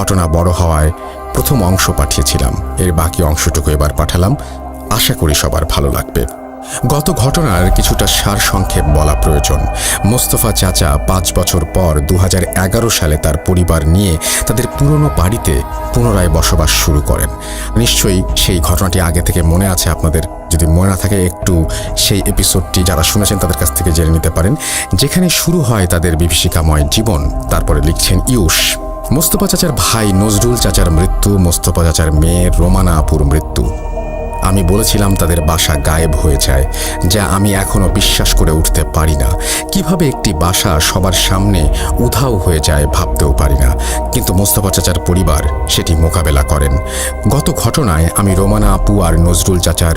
ঘটনা বড় হওয়ায় প্রথম অংশ পাঠিয়েছিলাম, এর বাকি অংশটুকু এবার পাঠালাম। আশা করি সবার ভালো লাগবে। গত ঘটনার কিছুটা সারসংক্ষেপ বলা প্রয়োজন। মোস্তফা চাচা 5 বছর পর 2011 সালে তার পরিবার নিয়ে তাদের পুরনো বাড়িতে পুনরায় বসবাস শুরু করেন। নিশ্চয়ই সেই ঘটনাটি আগে থেকে মনে আছে আপনাদের। যদি মনে না থাকে একটু সেই এপিসোডটি যারা শুনেছেন তাদের কাছ থেকে জেনে নিতে পারেন, যেখানে শুরু হয় তাদের বিভীষিকাময় জীবন। তারপরে লিখছেন ইউস। মোস্তফা চাচার ভাই নজরুল চাচার মৃত্যু, মোস্তফা চাচার মেয়ে রোমানা আপুর মৃত্যু। আমি বলেছিলাম তাদের বাসা গায়েব হয়ে যায়, যা আমি এখনো বিশ্বাস করে উঠতে পারি না। কিভাবে একটি বাসা সবার সামনে উধাও হয়ে যায় ভাবতেও পারি না। কিন্তু মোস্তফা চাচার পরিবার সেটি মোকাবেলা করেন। গত ঘটনায় আমি রোমানা আপু আর নজরুল চাচার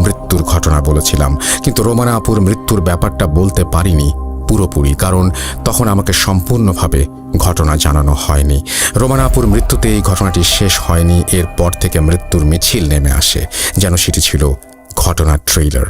মৃত্যুর ঘটনা বলেছিলাম, কিন্তু রোমানা আপুর মৃত্যুর ব্যাপারটা বলতে পারিনি পুরোপুরি, কারণ তখন আমাকে সম্পূর্ণভাবে ঘটনা জানানো হয়নি। রোমানা আপুর মৃত্যুতে এই ঘটনাটি শেষ হয়নি। এরপর থেকে মৃত্যুর মিছিল নেমে আসে, যেন সেটি ছিল ঘটনার ট্রেইলার।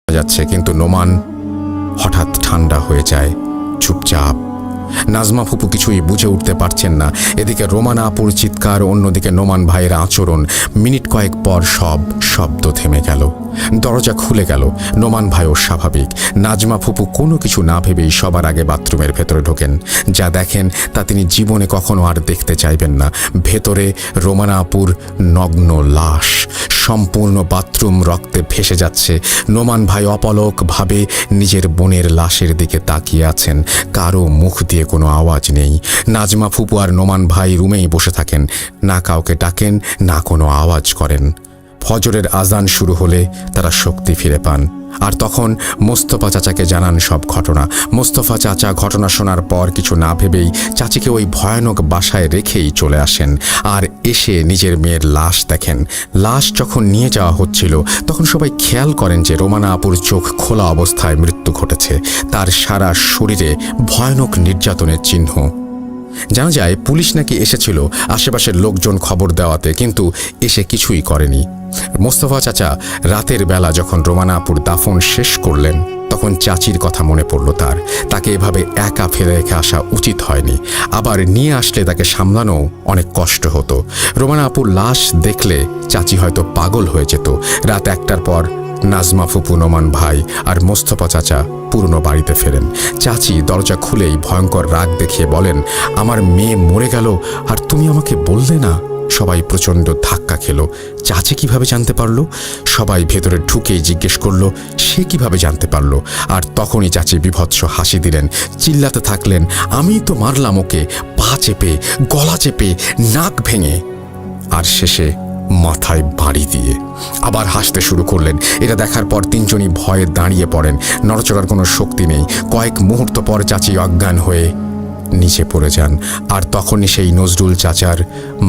যাচ্ছে, কিন্তু নোমান হঠাৎ ঠান্ডা হয়ে যায়, চুপচাপ। নাজমা ফুপু কিছুই বুঝে উঠতে পারছেন না। এদিকে রোমানা আপুর চিৎকার, অন্যদিকে নোমান ভাইয়ের আচরণ। মিনিট কয়েক পর সব শব্দ থেমে গেল। দরজা খুলে গেল। নোমান ভাইও স্বাভাবিক। নাজমা ফুপু কোনো কিছু না ভেবেই সবার আগে বাথরুমের ভেতরে ঢোকেন। যা দেখেন তা তিনি জীবনে কখনো আর দেখতে চাইবেন না। ভেতরে রোমানা আপুর নগ্ন লাশ, সম্পূর্ণ বাথরুম রক্তে ভেসে যাচ্ছে। নোমান ভাই অপলকভাবে নিজের বোনের লাশের দিকে তাকিয়ে আছেন। কারো মুখ দিয়ে কোনো আওয়াজ নেই। নাজমা ফুপু আর নোমান ভাই রুমেই বসে থাকেন, না কাউকে ডাকেন, না কোনো আওয়াজ করেন। ফজরের আজান শুরু হলে তারা শক্তি ফিরে পান। আর তখন মোস্তফা চাচাকে জানান সব ঘটনা। মোস্তফা চাচা ঘটনা শোনার পর কিছু না ভেবেই চাচিকে ওই ভয়ানক বাসায় রেখেই চলে আসেন। আর এসে নিজের মেয়ের লাশ দেখেন। লাশ যখন নিয়ে যাওয়া হচ্ছিল তখন সবাই খেয়াল করেন যে রোমানা আপুর চোখ খোলা অবস্থায় মৃত্যু ঘটেছে। তার সারা শরীরে ভয়ানক নির্যাতনের চিহ্ন। জানা যায় পুলিশ নাকি এসেছিল আশেপাশের লোকজন খবর দেওয়াতে, কিন্তু এসে কিছুই করেনি। মোস্তফা চাচা রাতের বেলা যখন রোমানা আপুর দাফন শেষ করলেন তখন চাচির কথা মনে পড়ল তার। তাকে এভাবে একা ফেলে রেখে আসা উচিত হয়নি। আবার নিয়ে আসলে তাকে সামলানো অনেক কষ্ট হতো। রোমানা আপুর লাশ দেখলে চাচি হয়তো পাগল হয়ে যেত। রাত 1টার পর নাজমা ফুপু, নোমান ভাই আর মোস্তফা চাচা পুরনো বাড়িতে ফেরেন। চাচি দরজা খুলেই ভয়ঙ্কর রাগ দেখিয়ে বলেন, আমার মেয়ে মরে গেল আর তুমি আমাকে বললে না। সবাই প্রচণ্ড ধাক্কা খেল। চাচি কিভাবে জানতে পারলো? সবাই ভেতরে ঢুকেই জিজ্ঞেস করলো সে কিভাবে জানতে পারলো। আর তখনই চাচি বিভৎস হাসি দিলেন, চিল্লাতে থাকলেন, আমি তো মারলাম ওকে, পা চেপে, গলা চেপে, নাক ভেঙে। আর শেষে মাথায় বাড়ি দিয়ে আবার হাসতে শুরু করলেন। এটা দেখার পর তিনজনই ভয়ে দাঁড়িয়ে পড়েন। নড়চড়ার কোনো শক্তি নেই। কয়েক মুহূর্ত পর চাচি অজ্ঞান হয়ে নিচে পড়ে যান। আর তখনই সেই নজরুল চাচার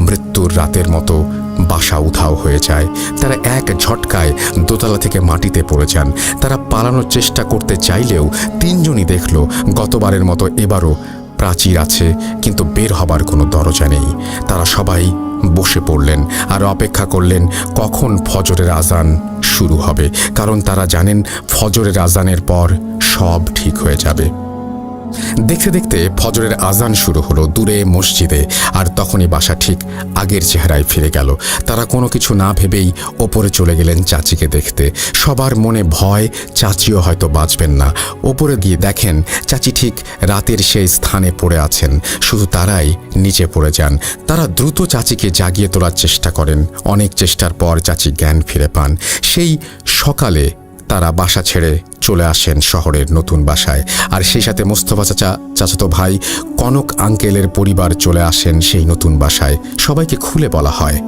মৃত্যুর রাতের মতো বাসা উধাও হয়ে যায়। তারা এক ঝটকায় দোতলা থেকে মাটিতে পড়ে যান। তারা পালানোর চেষ্টা করতে চাইলেও তিনজনই দেখল গতবারের মতো এবারও প্রাচীর আছে, কিন্তু বের হবার কোনো দরজা নেই। তারা সবাই বসে পড়লেন আর অপেক্ষা করলেন কখন ফজরের আজান শুরু হবে, কারণ তারা জানেন ফজরের আজানের পর সব ঠিক হয়ে যাবে। দেখতে দেখতে ফজরের আজান শুরু হলো দূরে মসজিদে, আর তখনই বাসা ঠিক আগের চেহারায় ফিরে গেল। তারা কোনো কিছু না ভেবেই ওপরে চলে গেলেন চাচিকে দেখতে। সবার মনে ভয়, চাচিও হয়তো বাঁচবেন না। ওপরে গিয়ে দেখেন চাচি ঠিক রাতের সেই স্থানে পড়ে আছেন, শুধু তারাই নিচে পড়ে যান। তারা দ্রুত চাচিকে জাগিয়ে তোলার চেষ্টা করেন। অনেক চেষ্টার পর চাচি জ্ঞান ফিরে পান। সেই সকালে তারা বাসা ছেড়ে চলে আসেন শহরের নতুন বাসায়, আর সেই সাথে মোস্তফা চাচা, চাচাতো ভাই কনক আঙ্কেলের পরিবার চলে আসেন সেই নতুন বাসায়। সবাইকে খুলে বলা হয়।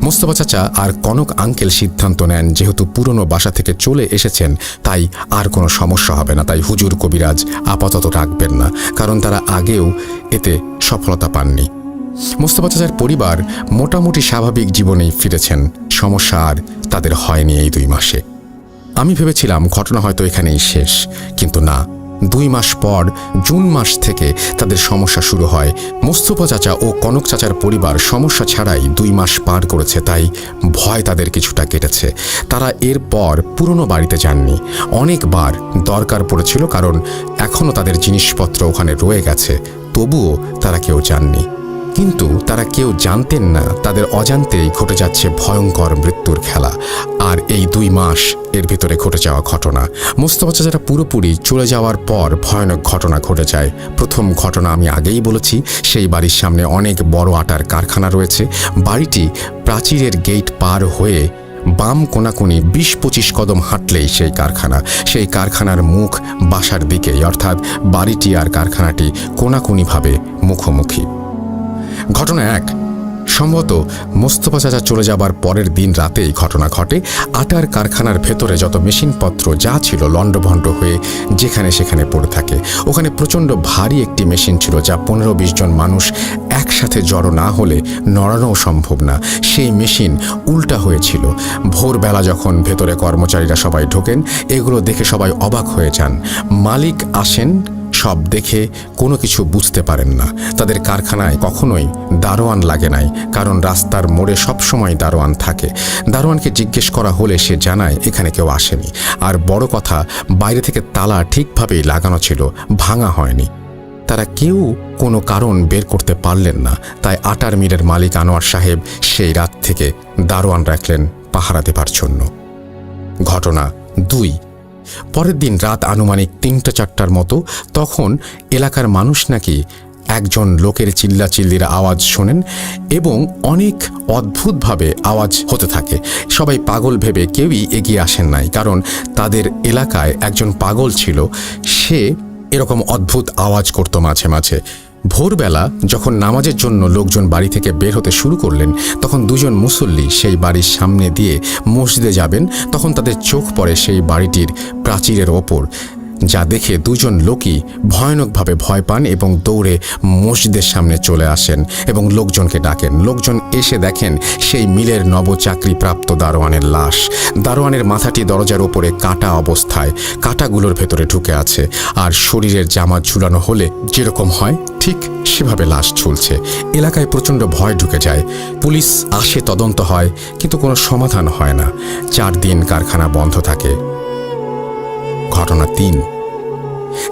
মোস্তফা চাচা আর কনক আঙ্কেল সিদ্ধান্ত নেন যেহেতু পুরনো বাসা থেকে চলে এসেছেন তাই আর কোনো সমস্যা হবে না, তাই হুজুর কবিরাজ আপাতত রাখবেন না, কারণ তারা আগেও এতে সফলতা পাননি। মোস্তফা চাচার পরিবার মোটামুটি স্বাভাবিক জীবনেই ফিরেছেন। সমস্যা আর তাদের হয়নি এই 2 মাসে। আমি ভেবেছিলাম ঘটনা হয়তো এখানেই শেষ, কিন্তু না। 2 মাস পর জুন মাস থেকে তাদের সমস্যা শুরু হয়। মোস্তফা চাচা ও কনক চাচার পরিবার সমস্যা ছাড়াই 2 মাস পার করেছে, তাই ভয় তাদের কিছুটা কেটেছে। তারা এরপর পুরনো বাড়িতে যাননি। অনেকবার দরকার পড়েছিল, কারণ এখনও তাদের জিনিসপত্র ওখানে রয়ে গেছে, তবুও তারা কেউ যাননি। কিন্তু তারা কেউ জানতেন না তাদের অজান্তেই ঘটে যাচ্ছে ভয়ঙ্কর মৃত্যুর খেলা। আর এই 2 মাস এর ভিতরে ঘটে যাওয়া ঘটনা, মোস্তফা চাচারা পুরোপুরি চলে যাওয়ার পর ভয়ানক ঘটনা ঘটে যায়। প্রথম ঘটনা আমি আগেই বলেছি, সেই বাড়ির সামনে অনেক বড় আটার কারখানা রয়েছে। বাড়িটি প্রাচীরের গেট পার হয়ে বাম কোনাকুনি 20-25 কদম হাঁটলেই সেই কারখানা। সেই কারখানার মুখ বাসার দিকেই, অর্থাৎ বাড়িটি আর কারখানাটি কোনাকুনিভাবে মুখোমুখি। ঘটনা 1, সম্ভবত মোস্তফা চাচা চলে যাবার পরের দিন রাতেই ঘটনা ঘটে। আটার কারখানার ভেতরে যত মেশিনপত্র যা ছিল লণ্ডভণ্ড হয়ে যেখানে সেখানে পড়ে থাকে। ওখানে প্রচণ্ড ভারী একটি মেশিন ছিল যা 15-20 জন মানুষ একসাথে জড়ো না হলে নড়ানোও সম্ভব না। সেই মেশিন উল্টা হয়েছিল। ভোরবেলা যখন ভেতরে কর্মচারীরা সবাই ঢোকেন, এগুলো দেখে সবাই অবাক হয়ে যান। মালিক আসেন, সব দেখে কোনো কিছু বুঝতে পারেন না। তাদের কারখানায় কখনোই দারোয়ান লাগে নাই, কারণ রাস্তার মোড়ে সবসময় দারোয়ান থাকে। দারোয়ানকে জিজ্ঞেস করা হলে সে জানায় এখানে কেউ আসেনি। আর বড় কথা, বাইরে থেকে তালা ঠিকভাবেই লাগানো ছিল, ভাঙা হয়নি। তারা কেউ কোনো কারণ বের করতে পারলেন না, তাই আটার মিলের মালিক আনোয়ার সাহেব সেই রাত থেকে দারোয়ান রাখলেন পাহারা দেবার জন্য। ঘটনা 2, পরের দিন রাত আনুমানিক 3টা-4টার মতো, তখন এলাকার মানুষ নাকি একজন লোকের চিল্লাচিল্লির আওয়াজ শোনেন এবং অনেক অদ্ভুতভাবে আওয়াজ হতে থাকে। সবাই পাগল ভেবে কেউই এগিয়ে আসেন নাই, কারণ তাদের এলাকায় একজন পাগল ছিল, সে এরকম অদ্ভুত আওয়াজ করত মাঝে মাঝে। ভোরবেলা যখন নামাজের জন্য লোকজন বাড়ি থেকে বের হতে শুরু করলেন, তখন 2 জন মুসল্লি সেই বাড়ির সামনে দিয়ে মসজিদে যাবেন, তখন তাদের চোখ পড়ে সেই বাড়িটির প্রাচীরের ওপর, যা দেখে 2 জন লোকই ভয়ানকভাবে ভয় পান এবং দৌড়ে মসজিদের সামনে চলে আসেন এবং লোকজনকে ডাকেন। লোকজন এসে দেখেন সেই মিলের নবচাকরিপ্রাপ্ত দারোয়ানের লাশ। দারোয়ানের মাথাটি দরজার ওপরে কাটা অবস্থায়, কাটাগুলোর ভেতরে ঢুকে আছে, আর শরীরের জামা ঝুলানো হলে যেরকম হয় ঠিক সেভাবে লাশ ঝুলছে। এলাকায় প্রচণ্ড ভয় ঢুকে যায়। পুলিশ আসে, তদন্ত হয়, কিন্তু কোনো সমাধান হয় না। 4 দিন কারখানা বন্ধ থাকে। ঘটনা 3,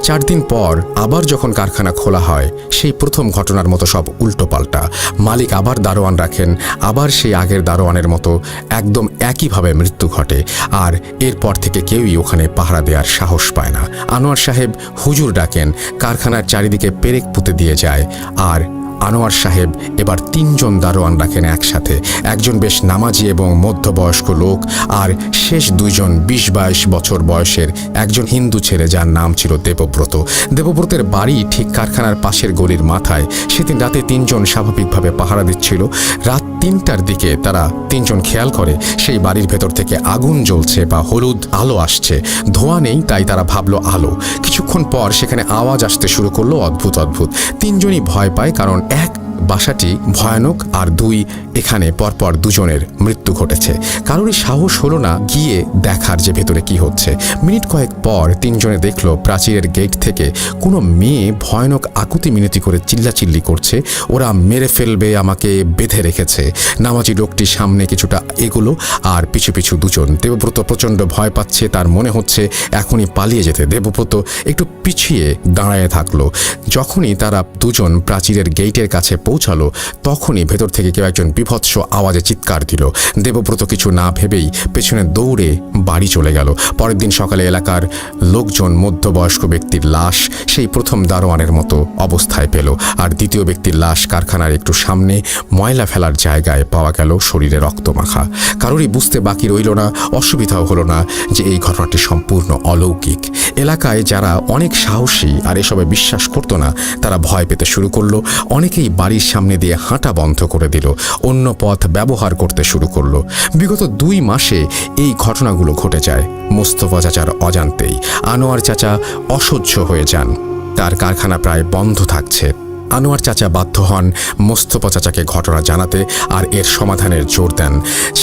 4 দিন পর আবার যখন কারখানা খোলা হয়, সেই প্রথম ঘটনার মতো সব উল্টোপাল্টা। মালিক আবার দারোয়ান রাখেন, আবার সেই আগের দারোয়ানের মতো একদম একইভাবে মৃত্যু ঘটে। আর এরপর থেকে কেউই ওখানে পাহারা দেওয়ার সাহস পায় না। আনোয়ার সাহেব হুজুর ডাকেন, কারখানার চারিদিকে পেরেক পুঁতে দিয়ে যায়, আর আনোয়ার সাহেব এবার 3জন দারোয়ান রাখেন একসাথে, একজন বেশ নামাজি এবং মধ্যবয়স্ক লোক, আর শেষ 2জন 20-22 বছর বয়সের একজন হিন্দু ছেলে যার নাম ছিল দেবব্রত। দেবব্রতের বাড়ি ঠিক কারখানার পাশের গলির মাথায়। সেদিন রাতে 3জন স্বাভাবিকভাবে পাহারা দিচ্ছিল। রাত 3টার দিকে তারা 3জন খেয়াল করে সেই বাড়ির ভেতর থেকে আগুন জ্বলছে বা হলুদ আলো আসছে। ধোঁয়া নেই, তাই তারা ভাবলো আলো। কিছুক্ষণ পর সেখানে আওয়াজ আসতে শুরু করলো অদ্ভুত অদ্ভুত। 3জনই ভয় পায়, কারণ এক, বাসাটি ভয়ানক, আর 2, এখানে পরপর 2জনের মৃত্যু ঘটেছে। কারোরই সাহস হলো না গিয়ে দেখার যে ভেতরে কি হচ্ছে। মিনিট কয়েক পর 3জনে দেখলো প্রাচীরের গেট থেকে কোনো মেয়ে ভয়ানক আকুতি মিনতি করে চিল্লাচিল্লি করছে, ওরা মেরে ফেলবে, আমাকে বেঁধে রেখেছে। নামাজি লোকটি সামনে কিছুটা এগুলো, আর পিছু পিছু 2জন। দেবব্রত প্রচণ্ড ভয় পাচ্ছে, তার মনে হচ্ছে এখনই পালিয়ে যেতে। দেবব্রত একটু পিছিয়ে দাঁড়ায় থাকলো। যখনই তারা 2জন প্রাচীরের গেটের কাছে পৌঁছালো, তখনই ভেতর থেকে কেউ একজন বিভৎস আওয়াজে চিৎকার দিল। দেবব্রত কিছু না ভেবেই পেছনে দৌড়ে বাড়ি চলে গেল। পরের দিন সকালে এলাকার লোকজন মধ্যবয়স্ক ব্যক্তির লাশ সেই প্রথম দারোয়ানের মতো অবস্থায় পেল, আর দ্বিতীয় ব্যক্তির লাশ কারখানার একটু সামনে ময়লা ফেলার জায়গায় পাওয়া গেল, শরীরে রক্তমাখা। কারোরই বুঝতে বাকি রইল না, অসুবিধাও হলো না যে এই ঘটনাটি সম্পূর্ণ অলৌকিক। এলাকায় যারা অনেক সাহসী আর এসবে বিশ্বাস করতো না, তারা ভয় পেতে শুরু করলো। অনেকেই বাড়ির সামনে দিয়ে হাঁটা বন্ধ করে দিল, অন্য পথ ব্যবহার করতে শুরু করলো। বিগত 2 মাসে এই ঘটনাগুলো ঘটে যায় মোস্তফা চাচার অজান্তেই। আনোয়ার চাচা অসহ্য হয়ে যান, তার কারখানা প্রায় বন্ধ থাকছে। আনোয়ার চাচা বাধ্য হন মোস্তফা চাচাকে ঘটনা জানাতে আর এর সমাধানের জোর দেন।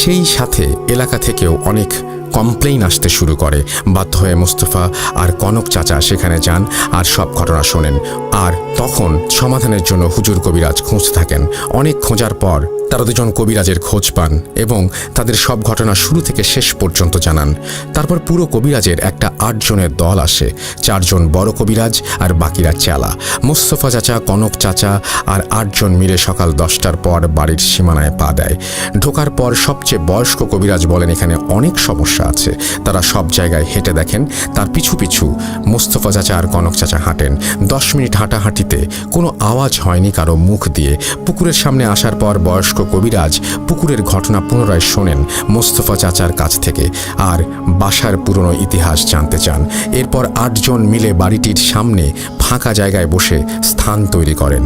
সেই সাথে এলাকা থেকেও অনেক কমপ্লেইন আসতে শুরু করে। বাধ্য হয়ে মোস্তফা আর কনক চাচা সেখানে যান আর সব ঘটনা শোনেন। আর তখন সমাধানের জন্য হুজুর কবিরাজ খুঁজতে থাকেন। অনেক খোঁজার পর তারা 2জন কবিরাজের খোঁজ পান এবং তাদের সব ঘটনা শুরু থেকে শেষ পর্যন্ত জানান। তারপর পুরো কবিরাজের একটা 8জনের দল আসে, 4জন বড় কবিরাজ আর বাকিরা চেলা। মোস্তফা চাচা, কনক চাচা আর 8জন মিলে সকাল 10টার পর বাড়ির সীমানায় পা দেয়। ঢোকার পর সবচেয়ে বয়স্ক কবিরাজ বলেন এখানে অনেক সমস্যা আছে। তারা সব জায়গায় হেঁটে দেখেন, তার পিছু পিছু মোস্তফা চাচা আর কনক চাচা হাঁটেন। 10 মিনিট হাঁটাহাঁটিতে কোনো আওয়াজ হয়নি কারো মুখ দিয়ে। পুকুরের সামনে আসার পর বয়স্ক কবিরাজ পুকুরের ঘটনা পুনরায় শোনেন মোস্তফা চাচার কাছ থেকে আর বাসার পুরনো ইতিহাস জানতে চান। এরপর 8জন মিলে বাড়িটির সামনে ফাঁকা জায়গায় বসে স্থান তৈরি করেন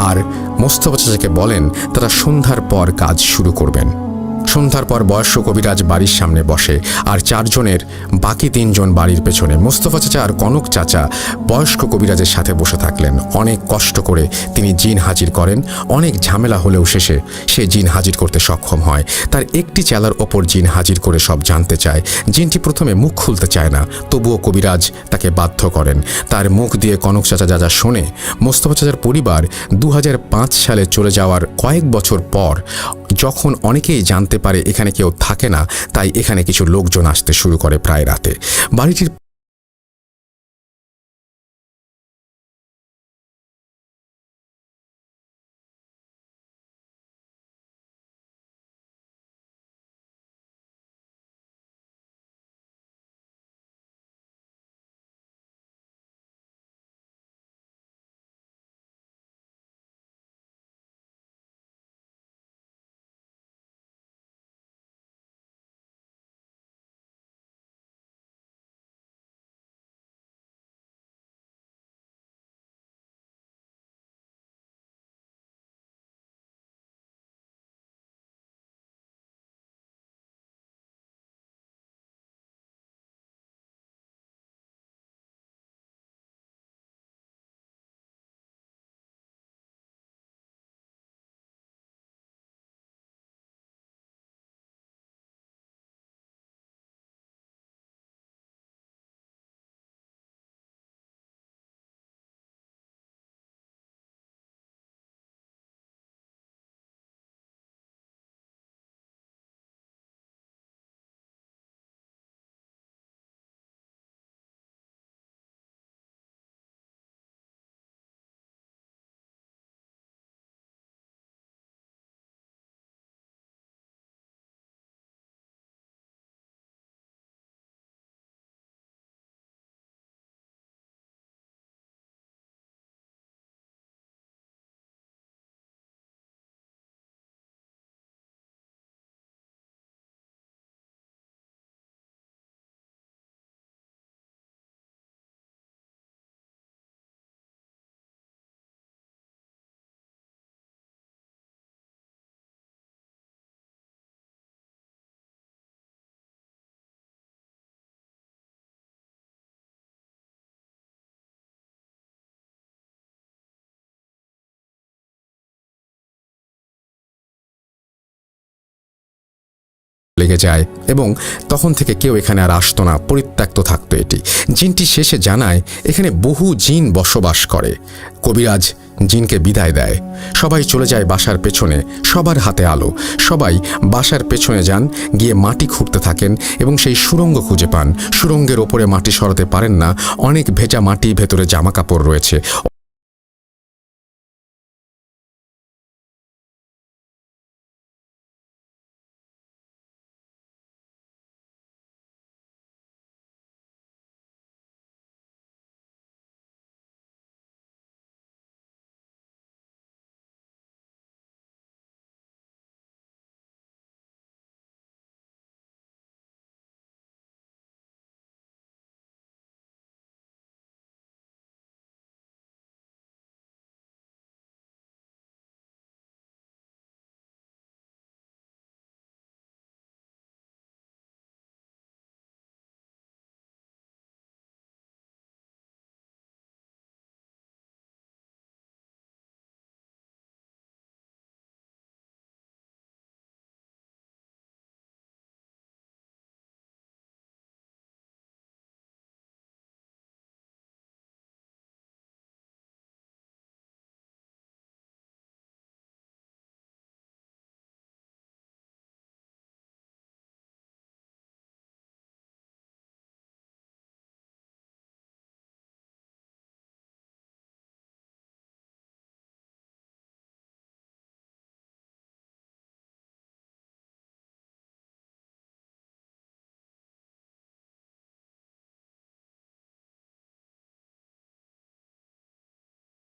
আর মোস্তফা চাচাকে বলেন তারা সন্ধ্যার পর কাজ শুরু করবেন। সন্ধ্যার পর বয়স্ক কবিরাজ বাড়ির সামনে বসে আর 4জনের বাকি 3জন বাড়ির পেছনে। মোস্তফা চাচা আর কনক চাচা বয়স্ক কবিরাজের সাথে বসে থাকলেন। অনেক কষ্ট করে তিনি জিন হাজির করেন। অনেক ঝামেলা হলেও শেষে সে জিন হাজির করতে সক্ষম হয়। তার একটি চেলার ওপর জিন হাজির করে সব জানতে চায়। জিনটি প্রথমে মুখ খুলতে চায় না, তবুও কবিরাজ তাকে বাধ্য করেন। তার মুখ দিয়ে কনক চাচা যা যা শোনে, মোস্তফা চাচার পরিবার 2005 সালে চলে যাওয়ার কয়েক বছর পর যখন অনেকেই জানতে পারে এখানে কেউ থাকে না, তাই এখানে কিছু লোকজন আসতে শুরু করে প্রায় রাতে। বাড়িটির লেগে যায় এবং তখন থেকে কেউ এখানে আর আসতো না, পরিত্যক্ত থাকতো এটি। জিনটি শেষে জানায় এখানে বহু জিন বসবাস করে। কবিরাজ জিনকে বিদায় দেয়, সবাই চলে যায় বাসার পেছনে, সবার হাতে আলো। সবাই বাসার পেছনে যান, গিয়ে মাটি খুঁড়তে থাকেন এবং সেই সুড়ঙ্গ খুঁজে পান। সুড়ঙ্গের ওপরে মাটি সরাতে পারেন না, অনেক ভেজা মাটি, ভেতরে জামা কাপড় রয়েছে।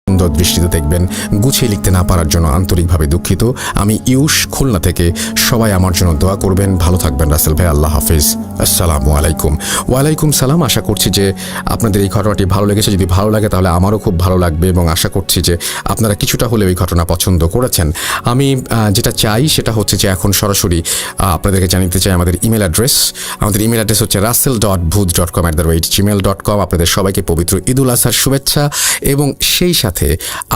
সুন্দর দৃষ্টিতে দেখবেন। গুছিয়ে লিখতে না পারার জন্য আন্তরিকভাবে দুঃখিত। আমি ইউশ, খুলনা থেকে। সবাই আমার জন্য দোয়া করবেন। ভালো থাকবেন রাসেল ভাই। আল্লাহ হাফিজ। আসসালামু আলাইকুম। ওয়ালাইকুম সালাম। আশা করছি যে আপনাদের এই ঘটনাটি ভালো লেগেছে। যদি ভালো লাগে তাহলে আমারও খুব ভালো লাগবে এবং আশা করছি যে আপনারা কিছুটা হলেও এই ঘটনা পছন্দ করেছেন। আমি যেটা চাই সেটা হচ্ছে যে এখন সরাসরি আপনাদেরকে জানিতে চাই আমাদের ইমেল অ্যাড্রেস। আমাদের ইমেল অ্যাড্রেস হচ্ছে russell.booth.com@gmail.com। আপনাদের সবাইকে পবিত্র ঈদুল আজহার শুভেচ্ছা এবং সেই সাথে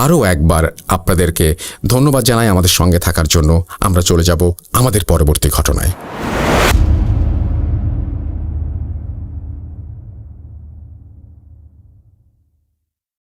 আরও একবার আপনাদেরকে ধন্যবাদ জানাই আমাদের সঙ্গে থাকার জন্য। আমরা চলে যাব আমাদের পরবর্তী ঘটনায়।